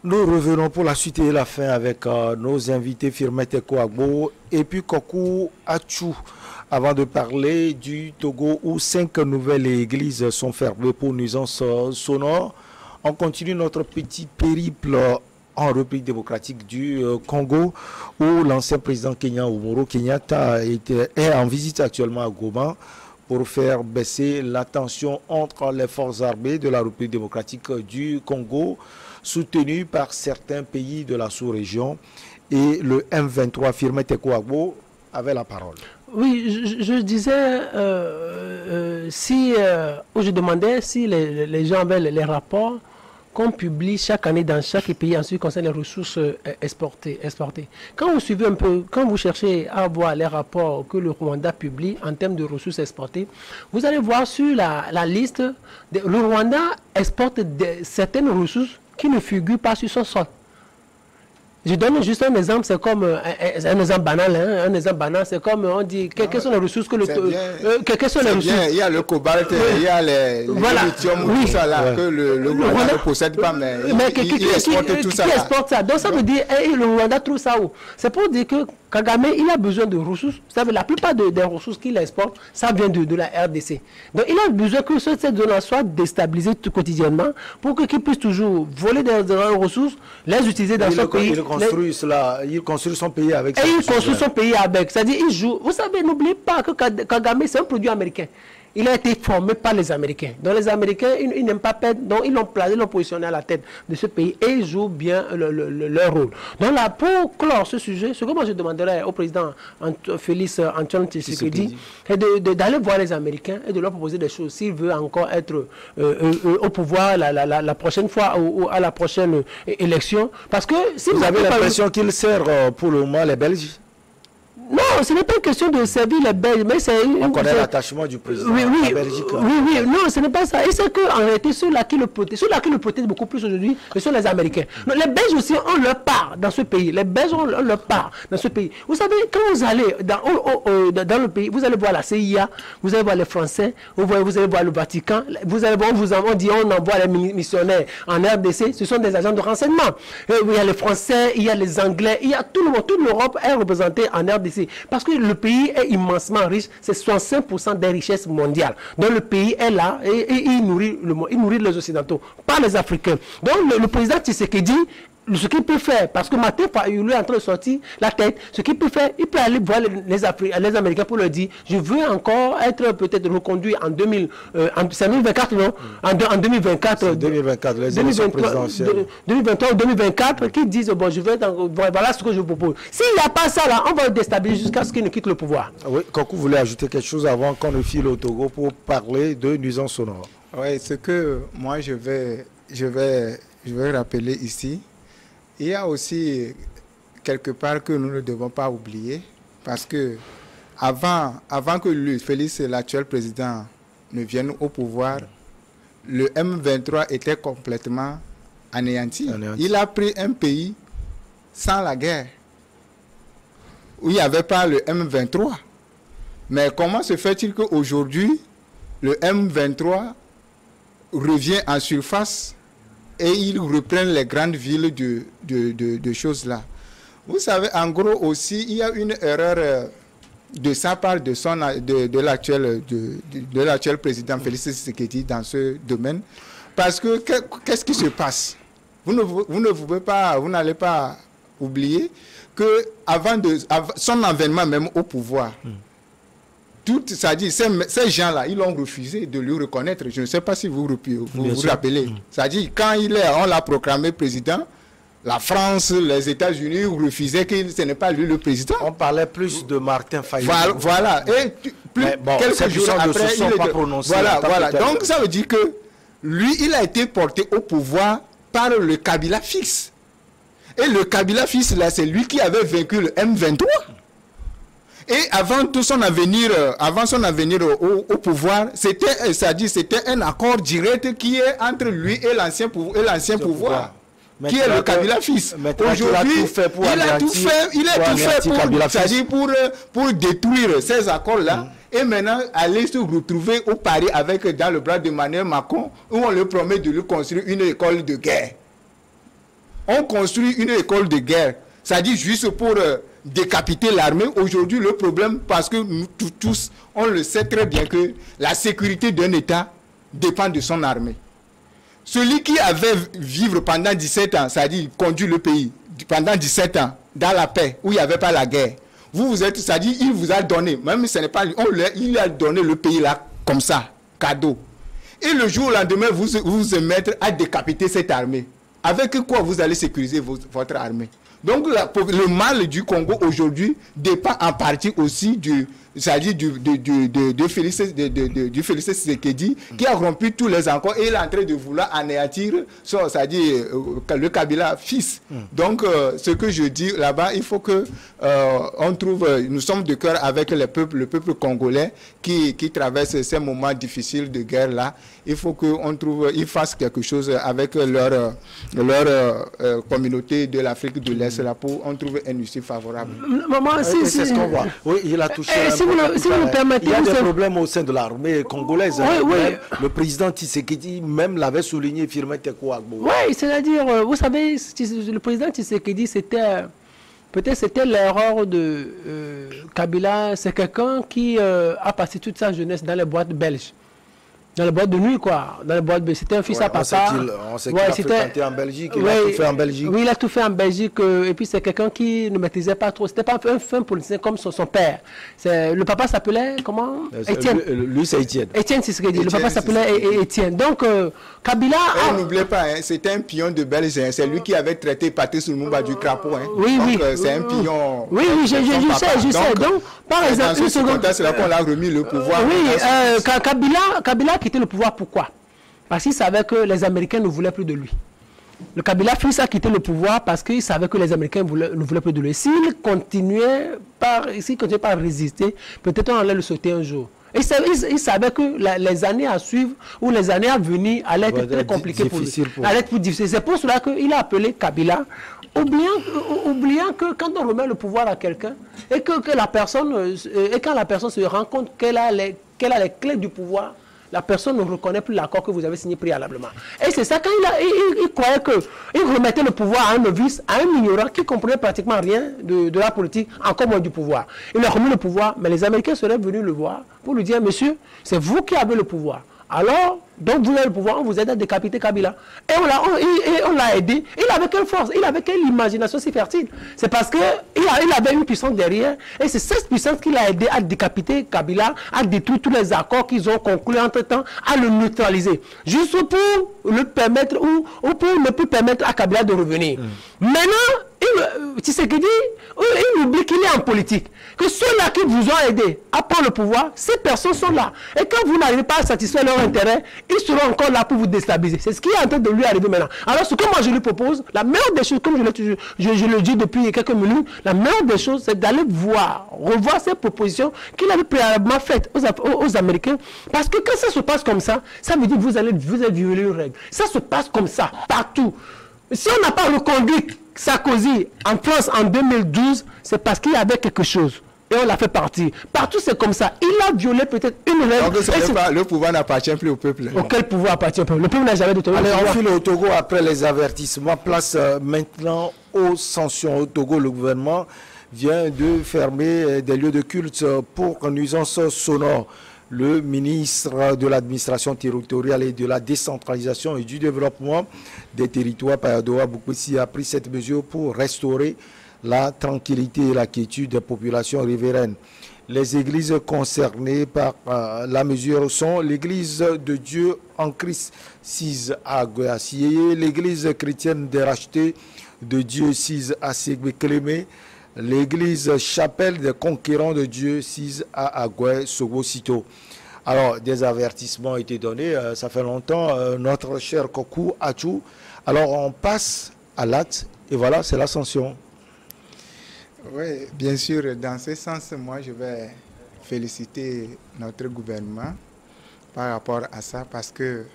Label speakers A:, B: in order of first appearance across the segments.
A: Nous revenons pour la suite et la fin avec nos invités Firmete Kouagbo et puis Kokou Achou. Avant de parler du Togo où 5 nouvelles églises sont fermées pour nuisances sonores, on continue notre petit périple en République démocratique du Congo où l'ancien président kenyan Uhuru Kenyatta est en visite actuellement à Goma pour faire baisser la tension entre les forces armées de la République démocratique du Congo soutenu par certains pays de la sous-région, et le M23 Firmete Kouagbo avait la parole.
B: Oui, je disais, où je demandais si les gens avaient les rapports qu'on publie chaque année dans chaque pays en ce qui concerne les ressources exportées. Quand vous suivez un peu, quand vous cherchez à voir les rapports que le Rwanda publie en termes de ressources exportées, vous allez voir sur la liste, le Rwanda exporte certaines ressources qui ne figurent pas sur son sol. Je donne juste un exemple, c'est comme un exemple banal. Hein, un exemple banal, c'est comme on dit quelles sont les ressources que le quelles sont les ressources.
C: Il y a le cobalt, il y a les lithium, tout ça là que le Rwanda ne possède pas, mais il exporte tout ça. Qui exporte ça? Donc ça veut dire le Rwanda trouve ça où? C'est pour dire que Kagame, il a besoin de ressources. La plupart des ressources qu'il exporte, ça vient de la RDC. Donc il a besoin que cette zone soit déstabilisée quotidiennement pour qu'il puisse toujours voler des ressources, les utiliser dans son pays.
A: Il construit son pays avec ça.
B: Et il construit son pays avec. C'est-à-dire, il joue. Vous savez, n'oubliez pas que Kagame, c'est un produit américain. Il a été formé par les Américains. Donc les Américains, ils n'aiment pas perdre. Donc ils l'ont placé, ils l'ont positionné à la tête de ce pays et ils jouent bien leur rôle. Donc là, pour clore ce sujet, ce que moi je demanderais au président Félix Antoine Tshisekedi, c'est d'aller voir les Américains et de leur proposer des choses. S'il veut encore être au pouvoir la prochaine fois ou à la prochaine élection. Parce que si
A: vous avez l'impression qu'il sert pour le moment les Belges.
B: Non, ce n'est pas une question de servir les Belges, mais c'est...
A: On connaît l'attachement du président à la Belgique.
B: Oui, non, ce n'est pas ça. Et c'est qu'en réalité, ceux-là qui le protègent beaucoup plus aujourd'hui, ce sont les Américains. Donc, les Belges aussi ont leur part dans ce pays. Les Belges ont leur part dans ce pays. Vous savez, quand vous allez dans le pays, vous allez voir la CIA, vous allez voir les Français, vous allez voir le Vatican, vous allez voir, on envoie les missionnaires en RDC, ce sont des agents de renseignement. Il y a les Français, il y a les Anglais, il y a tout le monde, toute l'Europe est représentée en RDC. Parce que le pays est immensement riche, c'est 65% des richesses mondiales. Donc le pays est là et il nourrit les Occidentaux, pas les Africains. Donc le président Tshisekedi, ce qu'il peut faire, parce que matin, il est en train de sortir la tête, ce qu'il peut faire, il peut aller voir les Américains pour leur dire, je veux encore être peut-être reconduit en 2024, non? En 2024.
A: 2024, les élections présidentielles.
B: 2023 ou 2024, qui disent, bon, je vais, voilà ce que je vous propose. S'il n'y a pas ça là, on va le déstabiliser jusqu'à ce qu'il ne quitte le pouvoir.
A: Oui, Kokou voulait ajouter quelque chose avant qu'on ne file au Togo pour parler de nuisances sonores.
C: Oui, ce que moi je vais rappeler ici. Il y a aussi quelque part que nous ne devons pas oublier, parce que avant que lui, Félix, l'actuel président, ne vienne au pouvoir, le M23 était complètement anéanti. Il a pris un pays sans la guerre, où il n'y avait pas le M23. Mais comment se fait-il qu'aujourd'hui, le M23 revient en surface et ils reprennent les grandes villes de choses là. Vous savez, en gros aussi, il y a une erreur de sa part de l'actuel président Félix Tshisekedi dans ce domaine. Parce que qu'est-ce qui se passe? Vous n'allez pas oublier que avant son avènement même au pouvoir, ces gens-là, ils ont refusé de lui reconnaître. Je ne sais pas si vous vous rappelez. C'est-à-dire, quand on l'a proclamé président, la France, les États-Unis refusaient que ce n'est pas lui le président.
A: On parlait plus de Martin Fayulu.
C: Voilà. Et quelques jours après, il n'est pas prononcé. Voilà. Donc, ça veut dire que lui, il a été porté au pouvoir par le Kabila fils. Et le Kabila fils, là, c'est lui qui avait vaincu le M23. Et avant son avenir au pouvoir, c'était un accord direct qui est entre lui et l'ancien pouvoir, qui est le Kabila fils. Aujourd'hui, il a tout fait pour détruire ces accords-là. Et maintenant, aller se retrouver au Paris dans le bras de Emmanuel Macron, où on lui promet de lui construire une école de guerre. On construit une école de guerre, c'est-à-dire juste pour décapiter l'armée. Aujourd'hui, le problème, parce que nous tous, on le sait très bien que la sécurité d'un État dépend de son armée. Celui qui avait vivre pendant 17 ans, c'est-à-dire conduire le pays pendant 17 ans, dans la paix, où il n'y avait pas la guerre, vous êtes, c'est-à-dire il vous a donné, même si ce n'est pas lui, il a donné le pays là, comme ça, cadeau. Et le jour au lendemain, vous vous mettre à décapiter cette armée. Avec quoi vous allez sécuriser votre armée? Donc le mal du Congo aujourd'hui dépend en partie aussi du Félix Tshisekedi qui a rompu tous les accords et il est en train de vouloir anéantir c'est-à-dire le Kabila fils. Donc ce que je dis là-bas, il faut que on trouve, nous sommes de cœur avec le peuple congolais qui traverse ces moments difficiles de guerre là. Il faut qu'on trouve, ils fassent quelque chose avec leur communauté de l'Afrique de l'Est là pour on trouve un issue favorable.
A: Maman, c'est ce qu'on voit. Oui, il a touché.
B: Si vous me permettez,
A: il y a des problèmes au sein de l'armée congolaise.
B: Oui.
A: Le président Tshisekedi même l'avait souligné, Firmin Teko Agbo.
B: Oui, c'est-à-dire, vous savez, le président Tshisekedi, peut-être c'était l'erreur de Kabila. C'est quelqu'un qui a passé toute sa jeunesse dans les boîtes belges. Dans les boîtes de nuit, quoi. Dans les boîtes, c'était un fils à papa.
A: On sait qu'il a fréquenté en Belgique, il a tout fait en Belgique.
B: Oui, il a tout fait en Belgique. Et puis, c'est quelqu'un qui ne maîtrisait pas trop. C'était pas un fin politicien comme son père. Le papa s'appelait, comment? Étienne.
A: Lui, c'est Étienne.
B: Étienne, c'est ce qu'il dit. Le papa s'appelait Étienne. Donc, Kabila...
C: N'oubliez pas, hein, c'était un pion de Belge. Hein. C'est lui qui avait traité Patrice Lumumba du crapaud. Hein.
B: Oui,
C: donc, c'est un pion...
B: Oui, je sais. Donc, par exemple...
C: Dans ce contexte, c'est là qu'on a remis le pouvoir.
B: Oui, Kabila quitté le pouvoir, pourquoi? Parce qu'il savait que les Américains ne voulaient plus de lui. Le Kabila fils a quitté le pouvoir parce qu'il savait que les Américains ne voulaient plus de lui. S'il continuait par résister, peut-être on allait le sauter un jour. Il savait que les années à suivre ou les années à venir allaient être très compliquées pour lui. Allaient être plus difficiles. C'est pour cela qu'il a appelé Kabila, oubliant que quand on remet le pouvoir à quelqu'un et que la personne se rend compte qu'elle a les clés du pouvoir, la personne ne reconnaît plus l'accord que vous avez signé préalablement. Et c'est ça, quand il croyait qu'il remettait le pouvoir à un novice, à un ignorant qui ne comprenait pratiquement rien de la politique, encore moins du pouvoir. Il a remis le pouvoir, mais les Américains seraient venus le voir pour lui dire, monsieur, c'est vous qui avez le pouvoir. Alors, donc vous avez le pouvoir, on vous aide à décapiter Kabila. Et on l'a aidé. Il avait quelle force? Il avait quelle imagination si fertile? C'est parce qu'il avait une puissance derrière. Et c'est cette puissance qui l'a aidé à décapiter Kabila, à détruire tous les accords qu'ils ont conclus entre-temps, à le neutraliser. Juste pour le permettre, ou pour ne plus permettre à Kabila de revenir. Maintenant, Tshisekedi, il oublie qu'il est en politique. Que ceux-là qui vous ont aidé à prendre le pouvoir, ces personnes sont là. Et quand vous n'arrivez pas à satisfaire leur intérêt, ils seront encore là pour vous déstabiliser. C'est ce qui est en train de lui arriver maintenant. Alors, ce que moi je lui propose, la meilleure des choses, comme je le dis depuis quelques minutes, la meilleure des choses, c'est d'aller revoir ces propositions qu'il avait préalablement faites aux Américains. Parce que quand ça se passe comme ça veut dire que vous allez violer une règle. Ça se passe comme ça, partout. Si on n'a pas reconduit Sarkozy en France en 2012, c'est parce qu'il y avait quelque chose. Et on l'a fait partir. Partout, c'est comme ça. Il a violé peut-être une règle.
C: Donc, le pouvoir n'appartient plus au peuple.
B: Auquel pouvoir appartient au peuple? Le peuple n'a jamais d'autorité.
A: Allez, on file au Togo après les avertissements. Place maintenant aux sanctions. Au Togo, le gouvernement vient de fermer des lieux de culte pour nuisance sonore. Le ministre de l'administration territoriale et de la décentralisation et du développement des territoires, Payadoa Boukouessi, a pris cette mesure pour restaurer la tranquillité et la quiétude des populations riveraines. Les églises concernées par la mesure sont l'église de Dieu en Christ 6 à Goyassié, l'église chrétienne des rachetés de Dieu 6 à Ségbé-Clémé, l'église chapelle des conquérants de Dieu 6 à Agoué Sogo-Sito. Alors, des avertissements ont été donnés, ça fait longtemps, notre cher Kokou Achou. Alors, on passe à l'acte, et voilà, c'est l'ascension.
C: Oui, bien sûr, dans ce sens, moi, je vais féliciter notre gouvernement par rapport à ça, parce que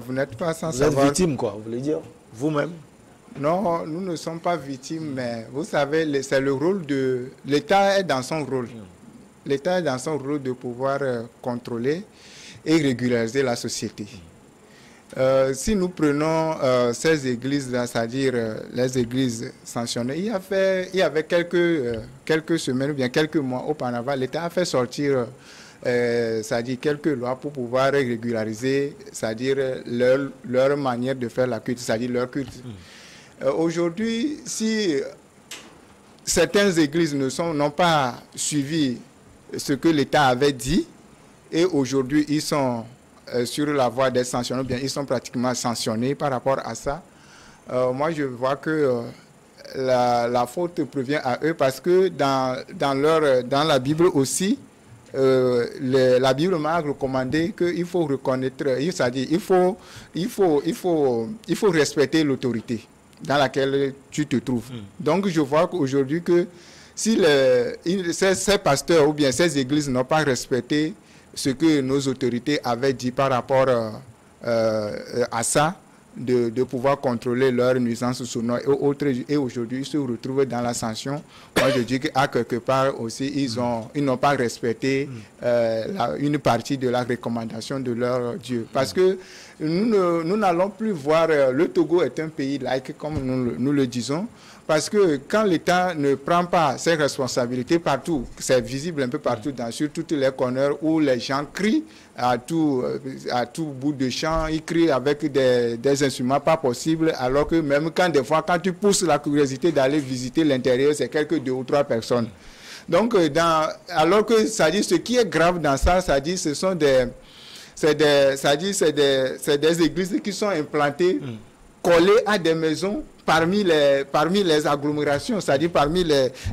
C: vous n'êtes pas sans savoir...
A: Vous êtes victime, quoi, vous voulez dire, vous-même?
C: Non, nous ne sommes pas victimes, mais vous savez, c'est le rôle de... L'État est dans son rôle. L'État est dans son rôle de pouvoir contrôler et régulariser la société. Si nous prenons ces églises-là, c'est-à-dire les églises sanctionnées, il y avait quelques semaines ou bien quelques mois auparavant, l'État a fait sortir c'est-à-dire quelques lois pour pouvoir régulariser, c'est-à-dire leur manière de faire la culte, c'est-à-dire leur culte. Aujourd'hui, si certaines églises n'ont pas suivi ce que l'État avait dit, et aujourd'hui ils sont sur la voie d'être sanctionnés, bien ils sont pratiquement sanctionnés par rapport à ça. Moi je vois que la faute provient à eux parce que dans la Bible aussi, la Bible m'a recommandé qu'il faut reconnaître, c'est-à-dire il faut respecter l'autorité dans laquelle tu te trouves. Donc je vois qu'aujourd'hui que si ces pasteurs ou bien ces églises n'ont pas respecté ce que nos autorités avaient dit par rapport à ça, de pouvoir contrôler leur nuisance sonore et autres, et aujourd'hui ils se retrouvent dans la sanction. Moi je dis qu'à quelque part aussi ils n'ont pas respecté une partie de la recommandation de leur Dieu. Parce que nous n'allons plus voir, le Togo est un pays laïque comme nous le disons, parce que quand l'État ne prend pas ses responsabilités partout, c'est visible un peu partout, sur toutes les corners où les gens crient à tout bout de champ, ils crient avec des instruments pas possibles, alors que même quand tu pousses la curiosité d'aller visiter l'intérieur, c'est quelques 2 ou 3 personnes. Donc, alors que ça dit, ce qui est grave dans ça, ça dit, ce sont c'est des églises qui sont implantées, collées à des maisons, parmi les agglomérations, c'est-à-dire parmi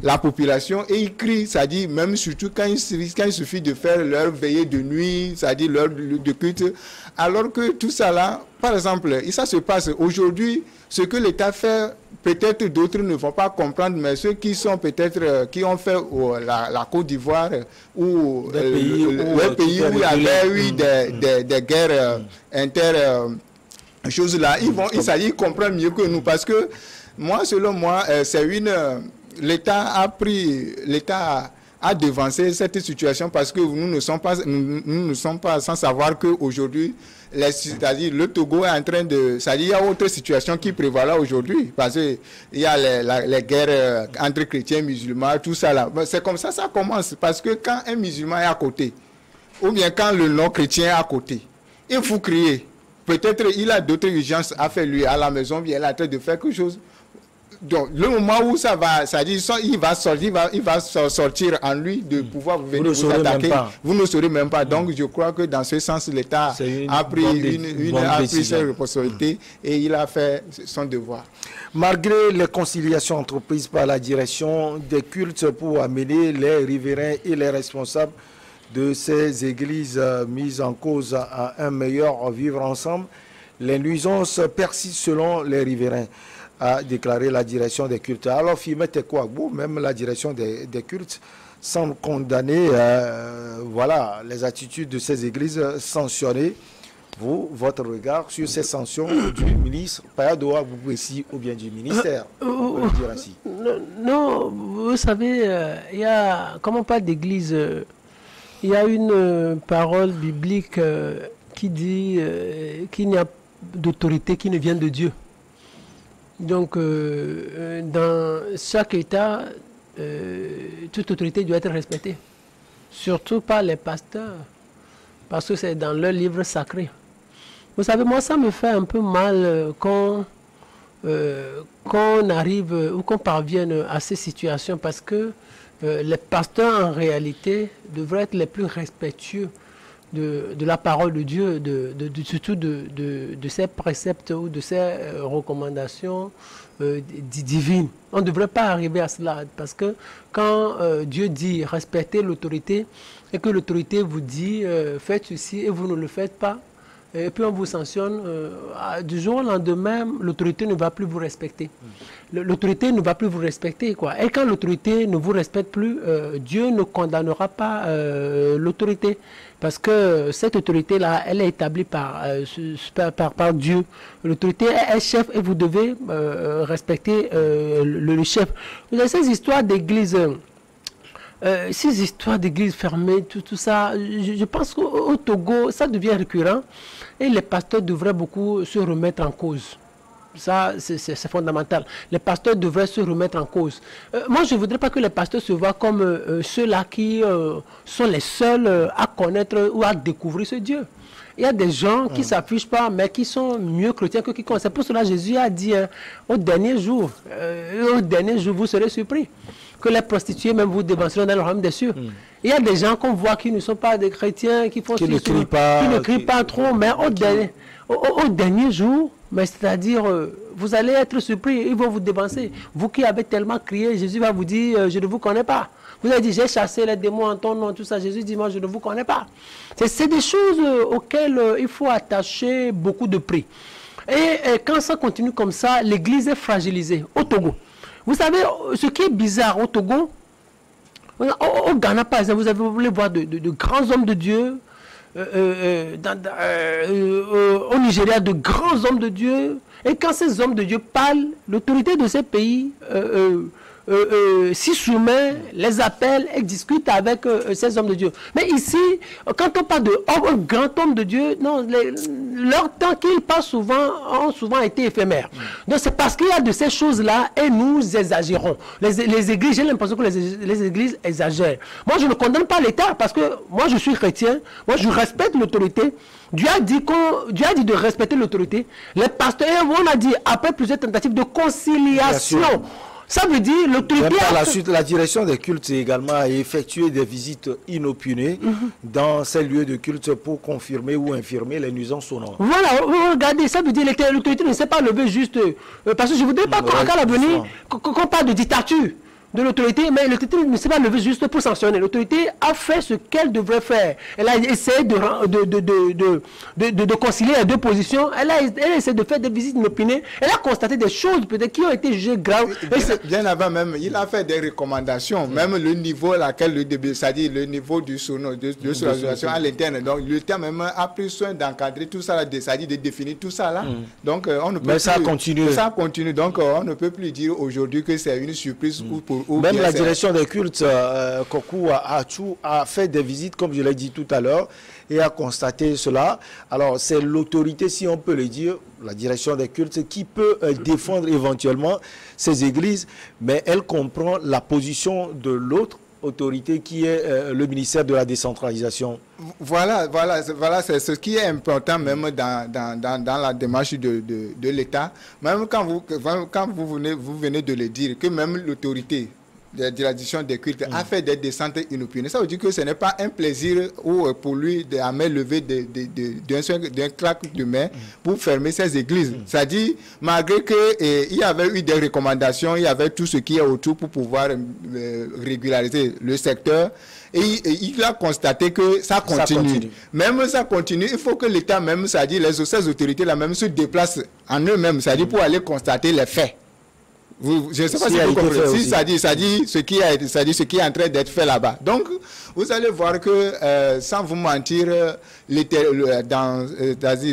C: la population, et ils crient, c'est-à-dire même surtout quand il suffit de faire leur veillée de nuit, c'est-à-dire leur de culte, alors que tout ça là, par exemple, et ça se passe aujourd'hui, ce que l'État fait, peut-être d'autres ne vont pas comprendre, mais ceux qui sont peut-être, qui ont fait la Côte d'Ivoire, ou les pays où il y avait eu des guerres choses là, ils comprennent mieux que nous, parce que moi, selon moi, l'État a devancé cette situation, parce que nous ne sommes pas sans savoir qu'aujourd'hui, c'est-à-dire le Togo est en train de, c'est-à-dire il y a autre situation qui prévoit là aujourd'hui, parce qu'il y a les guerres entre chrétiens et musulmans, tout ça là. C'est comme ça commence, parce que quand un musulman est à côté, ou bien quand le non-chrétien est à côté, il faut crier. Peut-être il a d'autres urgences à faire lui à la maison, bien il est en train de faire quelque chose. Donc le moment où ça va, c'est-à-dire il va sortir en lui de pouvoir venir vous attaquer. Vous ne saurez même pas. Donc je crois que dans ce sens, l'État a pris ses responsabilités et il a fait son devoir.
A: Malgré les conciliations entreprises par la direction des cultes pour amener les riverains et les responsables de ces églises mises en cause à un meilleur vivre ensemble, les nuisances persistent selon les riverains, a déclaré la direction des cultes. Alors, Fimete Kouagbou, même la direction des cultes, semble condamner voilà, les attitudes de ces églises sanctionnées. Vous, votre regard sur ces sanctions du ministre Payadoa Boubouessi ou bien du ministère, on peut le dire ainsi.
B: Non, vous savez, il y a, comment pas d'église, il y a une parole biblique qui dit qu'il n'y a d'autorité qui ne vient de Dieu. Donc, dans chaque État, toute autorité doit être respectée. Surtout par les pasteurs, parce que c'est dans leur livre sacré. Vous savez, moi, ça me fait un peu mal qu'on arrive ou qu'on parvienne à ces situations, parce que les pasteurs, en réalité, devraient être les plus respectueux de la parole de Dieu, surtout de ses préceptes ou de ses recommandations divines. On ne devrait pas arriver à cela, parce que quand Dieu dit respectez l'autorité, et que l'autorité vous dit faites ceci et vous ne le faites pas, et puis on vous sanctionne, du jour au lendemain, l'autorité ne va plus vous respecter. L'autorité ne va plus vous respecter, quoi. Et quand l'autorité ne vous respecte plus, Dieu ne condamnera pas l'autorité. Parce que cette autorité-là, elle est établie par Dieu. L'autorité est chef et vous devez respecter le chef. Vous avez ces histoires d'église. ces histoires d'églises fermées, tout ça, je pense qu'au Togo, ça devient récurrent et les pasteurs devraient beaucoup se remettre en cause. Ça, c'est fondamental. Les pasteurs devraient se remettre en cause. Moi, je ne voudrais pas que les pasteurs se voient comme ceux-là qui sont les seuls à connaître ou à découvrir ce Dieu. Il y a des gens qui ne s'affichent pas, mais qui sont mieux chrétiens que quiconque. C'est pour cela que Jésus a dit au dernier jour, vous serez surpris que les prostituées même vous dévanceront dans le royaume des cieux. Il y a des gens qu'on voit qui ne sont pas des chrétiens, qui ne crient pas trop, mais au dernier jour, mais c'est-à-dire, vous allez être surpris, ils vont vous dévancer. Vous qui avez tellement crié, Jésus va vous dire, je ne vous connais pas. Vous avez dit, j'ai chassé les démons en ton nom, tout ça. Jésus dit, moi, je ne vous connais pas. C'est des choses auxquelles il faut attacher beaucoup de prix. Et quand ça continue comme ça, l'Église est fragilisée au Togo. Vous savez, ce qui est bizarre au Togo, au Ghana, par exemple, vous voulez voir de grands hommes de Dieu, au Nigeria, de grands hommes de Dieu. Et quand ces hommes de Dieu parlent, l'autorité de ces pays s'y soumet, les appelle et discute avec ces hommes de Dieu. Mais ici, quand on parle d'un grand homme de Dieu, non, leur temps qu'ils passent souvent ont souvent été éphémères. Donc c'est parce qu'il y a de ces choses-là et nous exagérons. Les églises, j'ai l'impression que les églises exagèrent. Moi, je ne condamne pas l'État parce que moi, je suis chrétien, moi, je respecte l'autorité. Dieu a dit de respecter l'autorité. Les pasteurs, on a dit, après plusieurs tentatives de conciliation, ça veut dire l'autorité.
A: Par la suite, la direction des cultes également a effectué des visites inopinées dans ces lieux de culte pour confirmer ou infirmer les nuisances sonores.
B: Voilà, regardez, ça veut dire que l'autorité ne s'est pas levée juste. Parce que je ne voudrais pas qu'à l'avenir, qu'on parle de dictature de l'autorité, mais l'autorité ne s'est pas levée juste pour sanctionner. L'autorité a fait ce qu'elle devrait faire. Elle a essayé de concilier les deux positions. Elle a essayé de faire des visites inopinées. Elle a constaté des choses peut-être qui ont été jugées graves.
C: Bien avant même, il a fait des recommandations, même le niveau c'est-à-dire le niveau du sono, de sonorisation à l'interne. Donc l'État même a pris soin d'encadrer tout ça, c'est-à-dire de définir tout ça là. Donc on ne peut
A: mais ça continue.
C: Ça continue. Donc on ne peut plus dire aujourd'hui que c'est une surprise
A: même la direction des cultes, Kokou Achou, a fait des visites, comme je l'ai dit tout à l'heure, et a constaté cela. Alors, c'est l'autorité, si on peut le dire, la direction des cultes, qui peut défendre éventuellement ces églises, mais elle comprend la position de l'autre autorité qui est le ministère de la décentralisation.
C: Voilà, c'est ce qui est important même dans la démarche de l'État. Même quand vous venez de le dire, que même l'autorité de la direction des cultes a fait des descentes inopinées. Ça veut dire que ce n'est pas un plaisir pour lui à main levée d'un claque de main pour fermer ses églises. C'est-à-dire, malgré qu'il y avait eu des recommandations, il y avait tout ce qui est autour pour pouvoir régulariser le secteur, et il a constaté que ça continue. Même ça continue, il faut que l'État même, c'est-à-dire ces autorités-là même se déplacent en eux-mêmes, c'est-à-dire pour aller constater les faits. Je ne sais pas si vous comprenez. Si ça dit ce qui est en train d'être fait là-bas. Donc, vous allez voir que, sans vous mentir,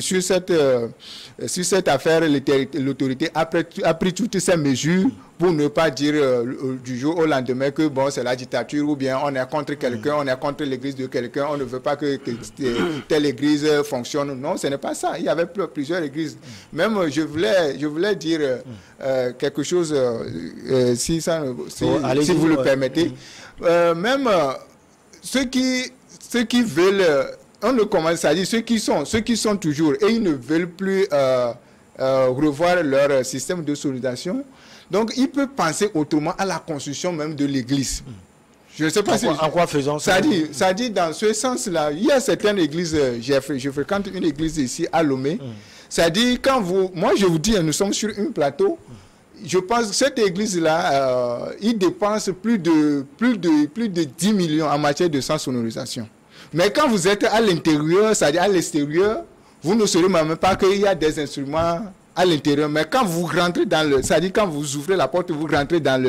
C: sur cette affaire, l'autorité a pris toutes ces mesures pour ne pas dire du jour au lendemain que bon, c'est la dictature ou bien on est contre quelqu'un, on est contre l'église de quelqu'un, on ne veut pas que telle église fonctionne. Non, ce n'est pas ça. Il y avait plusieurs églises. Même, je voulais dire quelque chose, si vous le permettez. Même ceux qui veulent, on ne commence à dire ceux qui sont toujours et ils ne veulent plus revoir leur système de sonorisation. Donc, il peut penser autrement à la construction même de l'église. Je ne sais pas
A: en quoi faisant ça.
C: Ça dit dans ce sens-là, il y a certaines églises, je fréquente une église ici à Lomé. Ça dit, moi je vous dis, nous sommes sur un plateau. Je pense que cette église-là, il dépense plus de 10 millions en matière de sonorisation. Mais quand vous êtes à l'intérieur, c'est-à-dire à l'extérieur, vous ne saurez même pas qu'il y a des instruments à l'intérieur. Mais quand vous rentrez c'est-à-dire quand vous ouvrez la porte, vous rentrez dans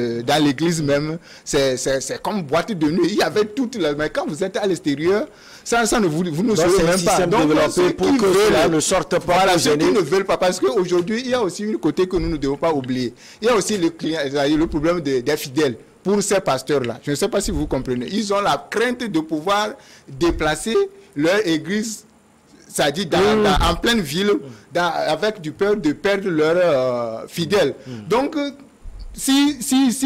C: l'église même, c'est comme boîte de nuit. Il y avait toutes les... Mais quand vous êtes à l'extérieur, vous ne saurez même pas.
A: Donc, pour que cela ne sorte pas.
C: Voilà, ceux qui ne veulent pas. Parce qu'aujourd'hui, il y a aussi un côté que nous ne devons pas oublier. Il y a aussi le problème des fidèles. pour ces pasteurs-là. Je ne sais pas si vous comprenez. Ils ont la crainte de pouvoir déplacer leur église, c'est-à-dire en pleine ville, avec du peur de perdre leurs fidèles. Donc, si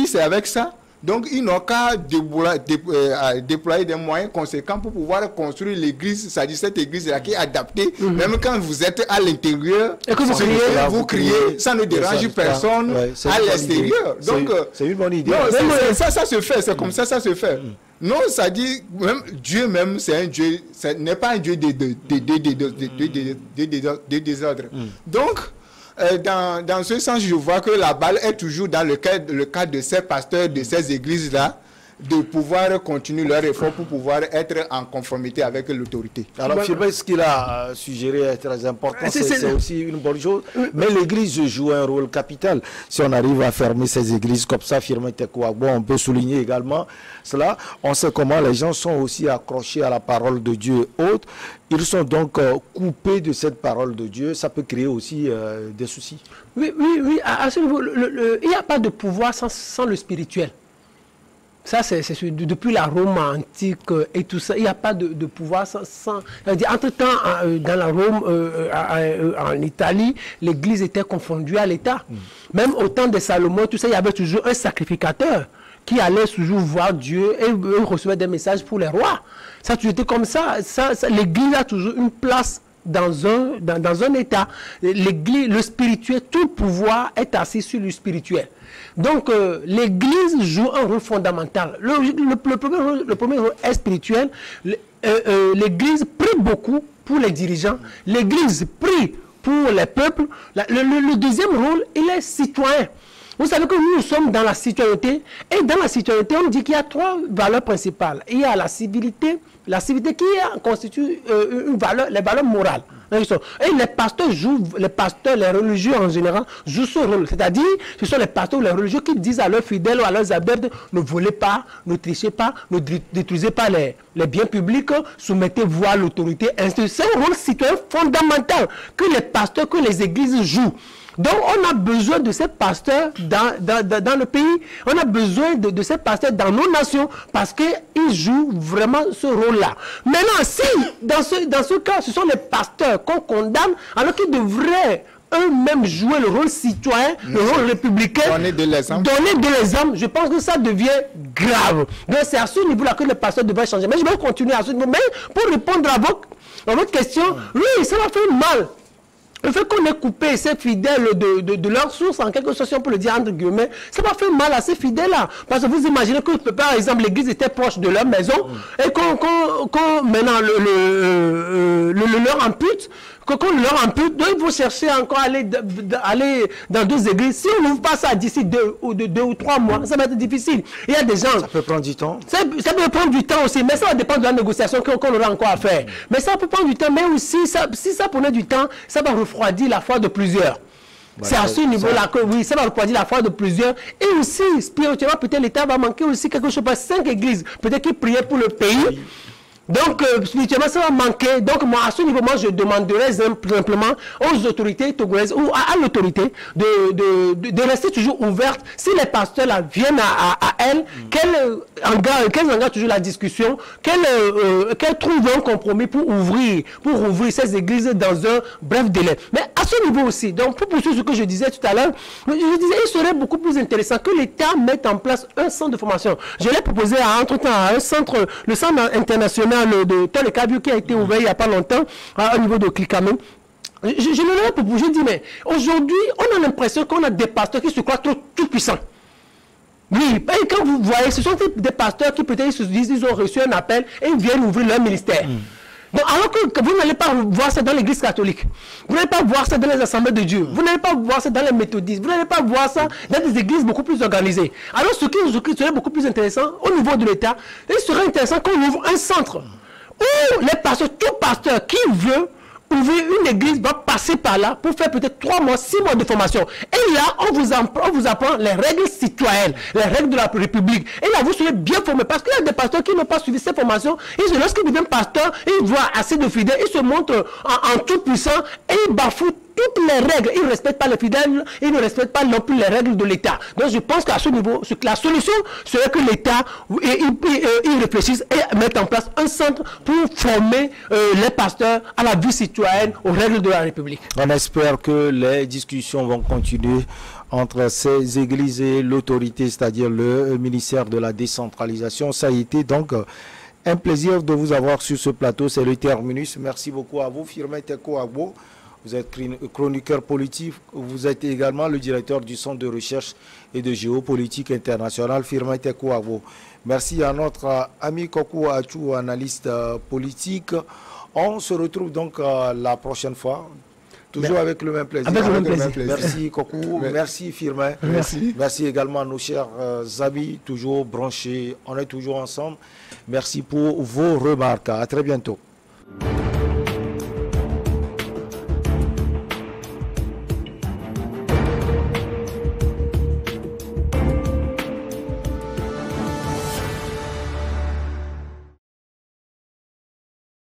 C: c'est avec ça, donc ils n'ont qu'à déployer des moyens conséquents pour pouvoir construire l'église, c'est-à-dire cette église-là qui est adaptée, même quand vous êtes à l'intérieur,
B: et que
C: vous criez, ça ne dérange personne à l'extérieur. Donc,
A: c'est une bonne idée.
C: Non, ça se fait, c'est comme ça se fait. Non, ça dit, même Dieu même, c'est un Dieu, ce n'est pas un Dieu de désordre. Donc, dans ce sens, je vois que la balle est toujours dans le cadre de ces pasteurs, de ces églises-là, de pouvoir continuer leur effort pour pouvoir être en conformité avec l'autorité.
A: Alors, ce qu'il a suggéré est très important, c'est aussi une bonne chose. Mais l'église joue un rôle capital. Si on arrive à fermer ces églises comme ça, on peut souligner également cela. On sait comment les gens sont aussi accrochés à la parole de Dieu et autres. Ils sont donc coupés de cette parole de Dieu. Ça peut créer aussi des soucis.
B: Oui. À ce niveau, il n'y a pas de pouvoir sans le spirituel. Ça, c'est depuis la Rome antique et tout ça. Il n'y a pas de pouvoir sans entre-temps, dans la Rome, en Italie, l'Église était confondue à l'État. Même au temps de Salomon, tout ça, il y avait toujours un sacrificateur qui allait toujours voir Dieu et recevait des messages pour les rois. Ça a toujours été comme ça. L'Église a toujours une place dans un État. L'Église, le spirituel, tout le pouvoir est assis sur le spirituel. Donc, l'Église joue un rôle fondamental. Le premier rôle est spirituel. L'Église prie beaucoup pour les dirigeants. L'Église prie pour les peuples. Le deuxième rôle, il est citoyen. Vous savez que nous sommes dans la citoyenneté. Et dans la citoyenneté, on dit qu'il y a 3 valeurs principales. Il y a la civilité qui constitue une valeur, les valeurs morales. Et les pasteurs, les religieux en général, jouent ce rôle. C'est-à-dire, ce sont les pasteurs ou les religieux qui disent à leurs fidèles ou à leurs adeptes, ne volez pas, ne trichez pas, ne détruisez pas les biens publics, soumettez-vous à l'autorité. C'est un rôle citoyen fondamental que les pasteurs, que les églises jouent. Donc, on a besoin de ces pasteurs dans le pays. On a besoin de ces pasteurs dans nos nations parce qu'ils jouent vraiment ce rôle-là. Maintenant, si, dans ce cas, ce sont les pasteurs qu'on condamne, alors qu'ils devraient eux-mêmes jouer le rôle citoyen, le rôle républicain, donner de l'exemple, je pense que ça devient grave. Donc, c'est à ce niveau-là que les pasteurs devraient changer. Mais je vais continuer à ce niveau. Mais pour répondre à votre question, oui, ça va faire mal. Le fait qu'on ait coupé ces fidèles de leur source, en quelque sorte, on peut le dire entre guillemets, ça va faire mal à ces fidèles-là. Parce que vous imaginez que, par exemple, l'église était proche de leur maison, et qu'on maintenant leur ampute, qu'on leur ampute, donc il faut chercher encore à aller dans 2 églises. Si on n'ouvre pas ça d'ici 2 ou 3 mois, ça va être difficile. Il y a des gens...
A: Ça peut prendre du temps.
B: Ça peut prendre du temps aussi, mais ça va dépendre de la négociation qu'on aura encore à faire. Mais ça peut prendre du temps, mais aussi, si ça prenait du temps, ça va refroidir la foi de plusieurs. C'est à ce niveau-là que, oui, ça va refroidir la foi de plusieurs. Et aussi, spirituellement, peut-être l'État va manquer aussi quelque chose. Parce que 5 églises, peut-être qu'ils priaient pour le pays. Donc, spirituellement, ça va manquer. Donc, moi, à ce niveau, moi, je demanderais simplement aux autorités togolaises ou à l'autorité de rester toujours ouverte. Si les pasteurs là, viennent à elles, qu'elles engagent toujours la discussion, qu'elles trouvent un compromis pour ouvrir ces églises dans un bref délai. Mais à ce niveau aussi, donc, pour poursuivre ce que je disais tout à l'heure, je disais, il serait beaucoup plus intéressant que l'État mette en place un centre de formation. Je l'ai proposé à un centre, le centre international de Tel Cabio qui a été ouvert il n'y a pas longtemps au niveau de Clicamé. Je l'ai proposé, je dis, mais aujourd'hui, on a l'impression qu'on a des pasteurs qui se croient tout puissants. Oui, et quand vous voyez, ce sont des pasteurs qui peut-être se disent, ils ont reçu un appel et ils viennent ouvrir leur ministère. Donc, alors que vous n'allez pas voir ça dans l'église catholique, vous n'allez pas voir ça dans les assemblées de Dieu, vous n'allez pas voir ça dans les méthodistes, vous n'allez pas voir ça dans des églises beaucoup plus organisées. Alors, ce qui serait beaucoup plus intéressant au niveau de l'État, il serait intéressant qu'on ouvre un centre où les pasteurs, tout pasteur qui veut ouvrir une église va passer par là pour faire peut-être 3 mois, 6 mois de formation. Et là, on vous apprend les règles citoyennes, les règles de la République. Et là, vous serez bien formés. Parce qu'il y a des pasteurs qui n'ont pas suivi ces formations. Lorsqu'ils deviennent pasteurs, ils voient assez de fidèles, ils se montrent en tout puissant et ils bafouent toutes les règles. Ils ne respectent pas les fidèles, ils ne respectent pas non plus les règles de l'État. Donc je pense qu'à ce niveau, la solution serait que l'État il réfléchisse et mette en place un centre pour former les pasteurs à la vie citoyenne, aux règles de la République.
A: On espère que les discussions vont continuer entre ces églises et l'autorité, c'est-à-dire le ministère de la décentralisation. Ça a été donc un plaisir de vous avoir sur ce plateau. C'est le terminus. Merci beaucoup à vous, Firmin Teko Agbo. Vous êtes chroniqueur politique. Vous êtes également le directeur du Centre de recherche et de géopolitique internationale, Firmin Teko Agbo. Merci à notre ami Kokou Achou, analyste politique. On se retrouve donc la prochaine fois. Toujours avec le même plaisir.
B: Avec le même plaisir.
A: Merci Kokou, merci Firmin.
C: Merci.
A: Merci également à nos chers amis, toujours branchés. On est toujours ensemble. Merci pour vos remarques. À très bientôt.